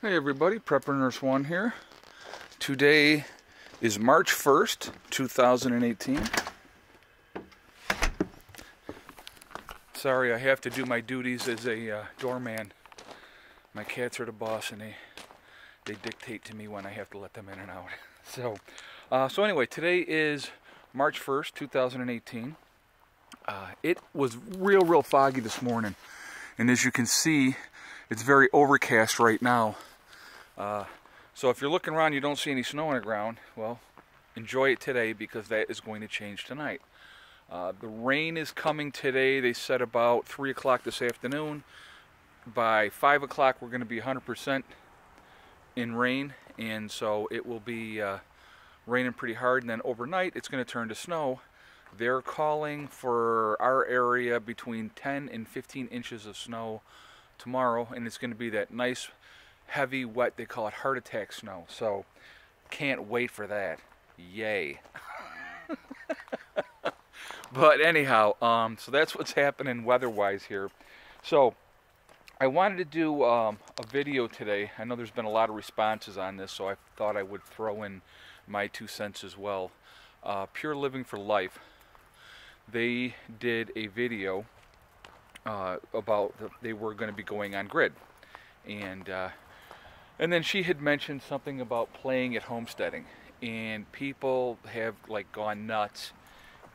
Hey everybody, Prepper Nurse 1 here. Today is March 1st, 2018. Sorry, I have to do my duties as a doorman. My cats are the boss and they dictate to me when I have to let them in and out. So anyway, today is March 1st, 2018. It was real foggy this morning. And as you can see, it's very overcast right now. So if you're looking around and you don't see any snow on the ground, well, enjoy it today because that is going to change tonight. The rain is coming today. They said about 3 o'clock this afternoon. By 5 o'clock we're going to be 100% in rain, and so it will be raining pretty hard, and then overnight it's going to turn to snow. They're calling for our area between 10 and 15 inches of snow tomorrow, and it's going to be that nice heavy, wet, they call it heart attack snow. So can't wait for that. Yay. But anyhow, so that's what's happening weather-wise here. So I wanted to do a video today. I know there's been a lot of responses on this, so I thought I would throw in my 2 cents as well. Pure Living for Life, they did a video about they were going to be going on grid, and then she had mentioned something about playing at homesteading, and people have like gone nuts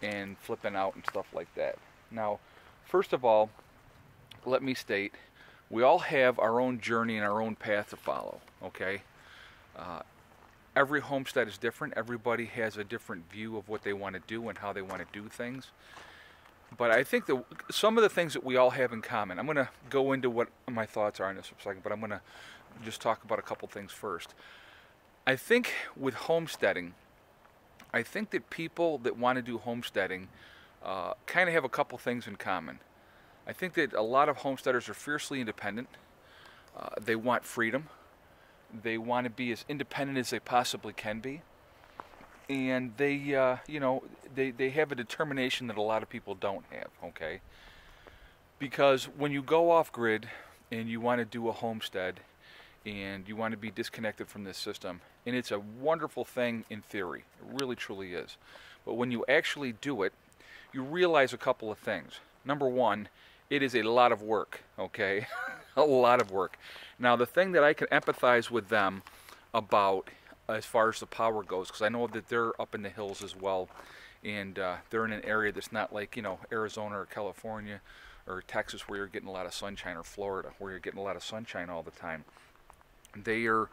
and flipping out and stuff like that. Now, first of all, let me state, we all have our own journey and our own path to follow, okay? Every homestead is different. Everybody has a different view of what they want to do and how they want to do things. But I think that some of the things that we all have in common, I'm going to go into what my thoughts are on this for a second, but I'm going to just talk about a couple things first. I think with homesteading, I think that people that want to do homesteading kind of have a couple things in common. I think that a lot of homesteaders are fiercely independent. They want freedom. They want to be as independent as they possibly can be. And they, you know, they have a determination that a lot of people don't have, okay? Because when you go off grid and you want to do a homestead and you want to be disconnected from this system, and it's a wonderful thing in theory, it really truly is. But when you actually do it, you realize a couple of things. Number one, it is a lot of work, okay? A lot of work. Now, the thing that I can empathize with them about as far as the power goes, because I know that they're up in the hills as well, and they're in an area that's not like, you know, Arizona or California or Texas where you're getting a lot of sunshine, or Florida where you're getting a lot of sunshine all the time. They are,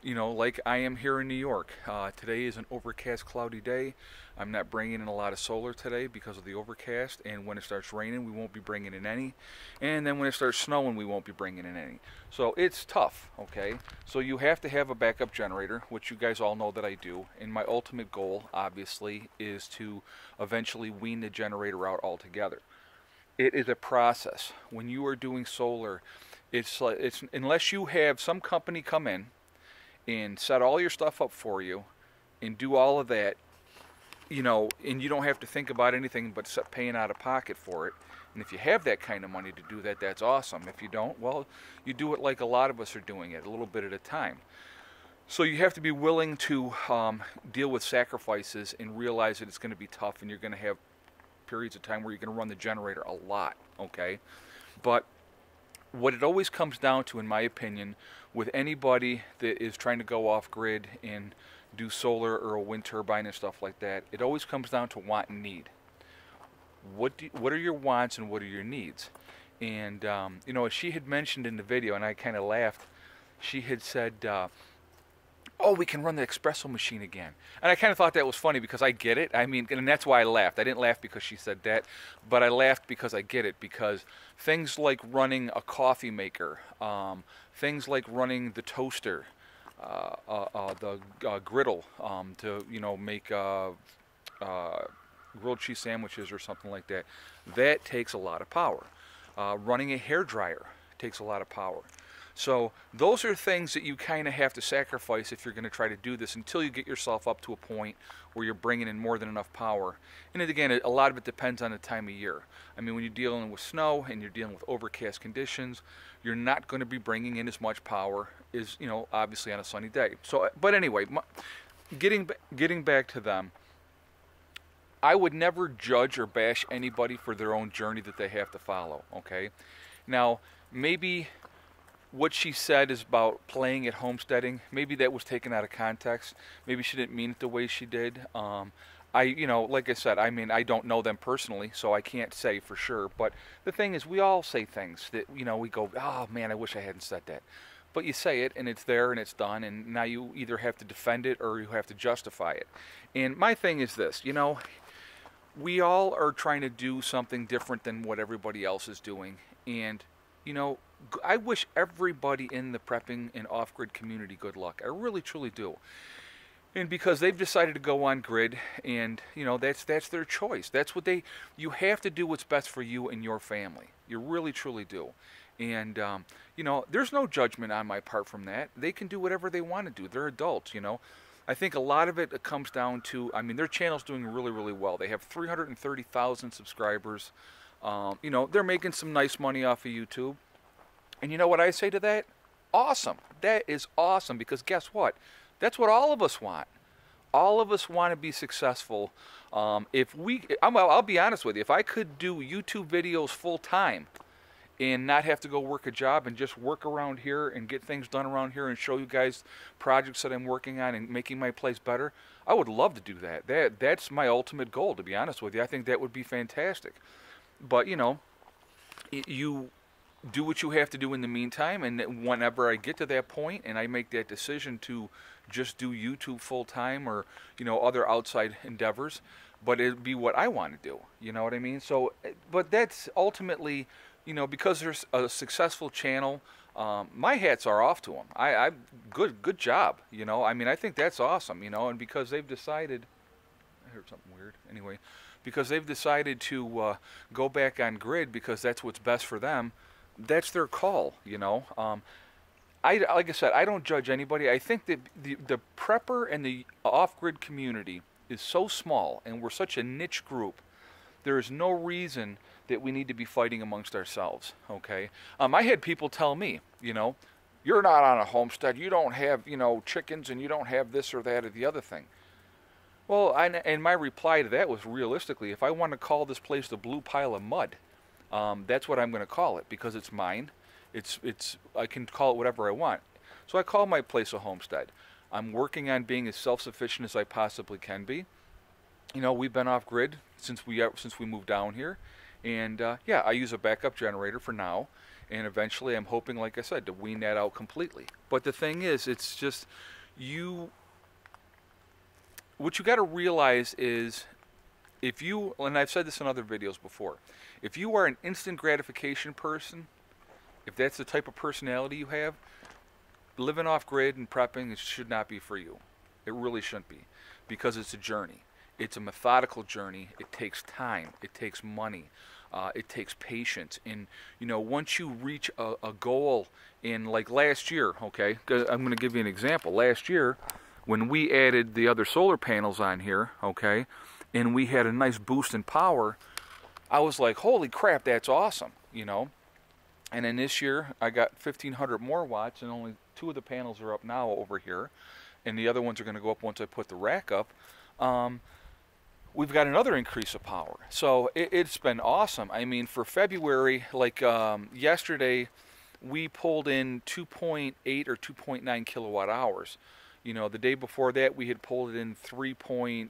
you know, like I am here in New York. Today is an overcast, cloudy day. I'm not bringing in a lot of solar today because of the overcast, and when it starts raining we won't be bringing in any, and then when it starts snowing we won't be bringing in any. So it's tough, okay? So you have to have a backup generator, which you guys all know that I do, and my ultimate goal obviously is to eventually wean the generator out altogether. It is a process. When you are doing solar, it's unless you have some company come in and set all your stuff up for you and do all of that, you know, and you don't have to think about anything but paying out of pocket for it. And if you have that kind of money to do that, that's awesome. If you don't, well, you do it like a lot of us are doing it, a little bit at a time. So you have to be willing to deal with sacrifices and realize that it's going to be tough, and you're going to have periods of time where you're going to run the generator a lot, okay? But what it always comes down to, in my opinion, with anybody that is trying to go off grid and do solar or a wind turbine and stuff like that, it always comes down to want and need. What are your wants and what are your needs? And you know, as she had mentioned in the video, and I kind of laughed, she had said, oh, we can run the espresso machine again. And I kind of thought that was funny because I get it. I mean, and that's why I laughed. I didn't laugh because she said that, but I laughed because I get it. Because things like running a coffee maker, things like running the toaster, the griddle to, you know, make grilled cheese sandwiches or something like that, that takes a lot of power. Running a hair dryer takes a lot of power. So those are things that you kind of have to sacrifice if you're going to try to do this until you get yourself up to a point where you're bringing in more than enough power. And again, a lot of it depends on the time of year. I mean, when you're dealing with snow and you're dealing with overcast conditions, you're not going to be bringing in as much power as, obviously on a sunny day. So, but anyway, getting back to them, I would never judge or bash anybody for their own journey that they have to follow, okay? Now, maybe what she said is about playing at homesteading. Maybe that was taken out of context. Maybe she didn't mean it the way she did. Like I said, I mean, I don't know them personally, so I can't say for sure. But the thing is, we all say things that, we go, oh man, I wish I hadn't said that. But you say it, and it's there, and it's done, and now you either have to defend it or you have to justify it. And my thing is this, we all are trying to do something different than what everybody else is doing. And, I wish everybody in the prepping and off-grid community good luck. I really, truly do. And because they've decided to go on grid, and, that's their choice. That's what you have to do what's best for you and your family. You really, truly do. And, there's no judgment on my part from that. They can do whatever they want to do. They're adults, I think a lot of it comes down to, I mean, their channel's doing really, really well. They have 330,000 subscribers. They're making some nice money off of YouTube. And you know what I say to that? Awesome. That is awesome, because guess what? That's what all of us want. All of us want to be successful. I'll be honest with you, if I could do YouTube videos full time and not have to go work a job and just work around here and get things done around here and show you guys projects that I'm working on and making my place better, I would love to do that. That's my ultimate goal, to be honest with you. I think that would be fantastic. But, you do what you have to do in the meantime, and whenever I get to that point and I make that decision to just do YouTube full time or, other outside endeavors, but it'd be what I want to do. You know what I mean? So, but that's ultimately, because there's a successful channel, my hats are off to them. I good job. I mean, I think that's awesome. And because they've decided, I heard something weird. Anyway, because they've decided to go back on grid because that's what's best for them, that's their call. Like I said, I don't judge anybody. I think that the prepper and the off-grid community is so small, and we're such a niche group. There is no reason that we need to be fighting amongst ourselves, okay? I had people tell me, you're not on a homestead, you don't have, chickens, and you don't have this or that or the other thing. Well, and my reply to that was, realistically, if I want to call this place the blue pile of mud, that's what I'm going to call it, because it's mine. I can call it whatever I want. So I call my place a homestead. I'm working on being as self-sufficient as I possibly can be. We've been off grid since we moved down here, and yeah, I use a backup generator for now, and eventually I'm hoping, like I said, to wean that out completely. But the thing is, it's just what you got to realize is, if you, and I've said this in other videos before, if you are an instant gratification person, if that's the type of personality you have, living off grid and prepping, it should not be for you. It really shouldn't be, because it's a journey. It's a methodical journey. It takes time. It takes money. It takes patience. And, once you reach a goal in, like last year, okay, I'm going to give you an example. Last year, when we added the other solar panels on here, okay, and we had a nice boost in power, I was like, holy crap, that's awesome, And then this year, I got 1,500 more watts, and only 2 of the panels are up now over here, and the other ones are going to go up once I put the rack up. We've got another increase of power. So it's been awesome. I mean, for February, like yesterday, we pulled in 2.8 or 2.9 kilowatt hours. The day before that, we had pulled it in 3.8,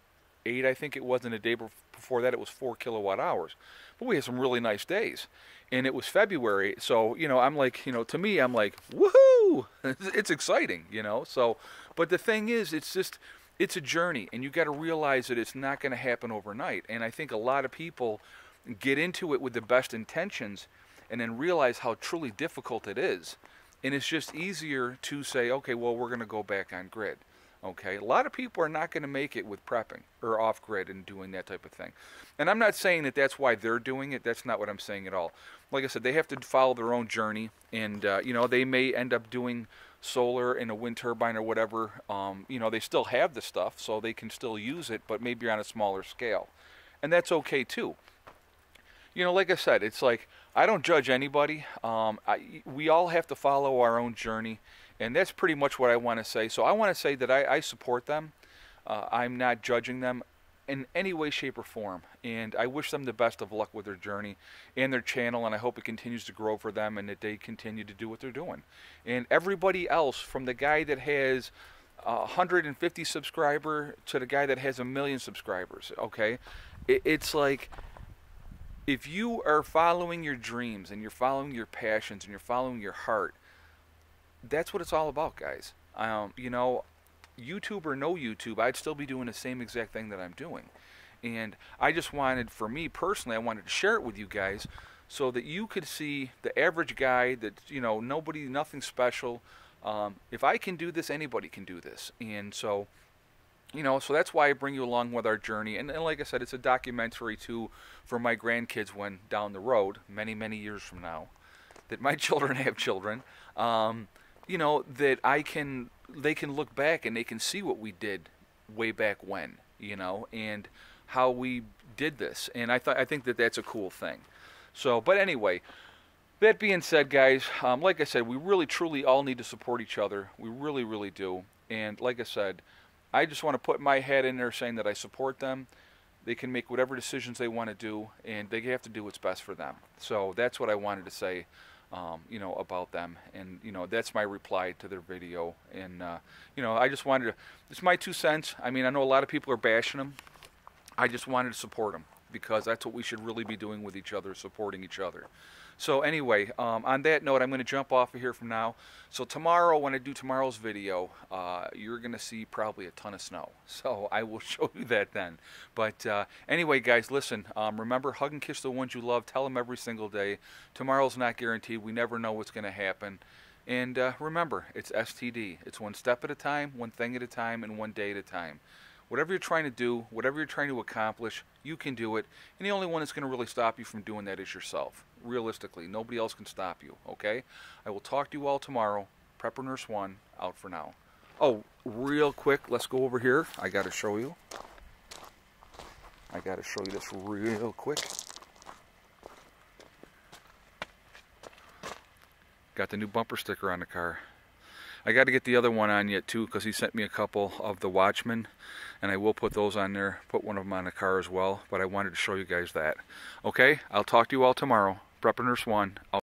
I think it was, and the day before that, it was 4 kilowatt hours. But we had some really nice days. And it was February, so, I'm like, to me, I'm like, woohoo! It's exciting, So, but the thing is, it's a journey, and you got to realize that it's not going to happen overnight. And I think a lot of people get into it with the best intentions and then realize how truly difficult it is. And it's just easier to say, okay, well, we're going to go back on grid. Okay, a lot of people are not going to make it with prepping or off grid and doing that type of thing. And I'm not saying that that's why they're doing it. That's not what I'm saying at all. Like I said, they have to follow their own journey, and you know, they may end up doing solar and a wind turbine or whatever. You know, they still have the stuff, so they can still use it, but maybe on a smaller scale, and that's okay too. You know, like I said, it's like I don't judge anybody. We all have to follow our own journey, and that's pretty much what I want to say. So I want to say that I support them. I'm not judging them in any way, shape, or form, and I wish them the best of luck with their journey and their channel, and I hope it continues to grow for them and that they continue to do what they're doing. And everybody else, from the guy that has 150 subscriber to the guy that has 1 million subscribers, okay, it's like, if you are following your dreams and you're following your passions and you're following your heart, that's what it's all about, guys. You know, YouTube or no YouTube, I'd still be doing the same exact thing that I'm doing. And I just wanted, for me personally, I wanted to share it with you guys so that you could see the average guy that, you know, nobody, nothing special. If I can do this, anybody can do this. And so, you know, so that's why I bring you along with our journey. And like I said, it's a documentary too for my grandkids when down the road, many, many years from now, that my children have children. You know, that they can look back and they can see what we did way back when, you know, and how we did this. And I think that that's a cool thing. So, but anyway, that being said, guys, like I said, we really truly all need to support each other. We really, really do. And like I said, I just want to put my head in there saying that I support them. They can make whatever decisions they want to do, and they have to do what's best for them. So that's what I wanted to say, you know, about them. And, you know, that's my reply to their video. And, you know, I just wanted to, it's my 2 cents. I mean, I know a lot of people are bashing them. I just wanted to support them because that's what we should really be doing with each other, supporting each other. So anyway, on that note, I'm going to jump off of here from now. So tomorrow, when I do tomorrow's video, you're going to see probably a ton of snow. So I will show you that then. But anyway, guys, listen, remember, hug and kiss the ones you love. Tell them every single day. Tomorrow's not guaranteed. We never know what's going to happen. And remember, it's STD. It's one step at a time, one thing at a time, and one day at a time. Whatever you're trying to do, whatever you're trying to accomplish, you can do it. And the only one that's going to really stop you from doing that is yourself. Realistically, nobody else can stop you, okay? I will talk to you all tomorrow. Prepper Nurse 1, out for now. Oh, real quick, let's go over here. I got to show you. I got to show you this real quick. Got the new bumper sticker on the car. I got to get the other one on yet too, because he sent me a couple of the Watchmen, and I will put those on there, put one of them on the car as well, but I wanted to show you guys that. Okay, I'll talk to you all tomorrow. Prepper Nurse 1.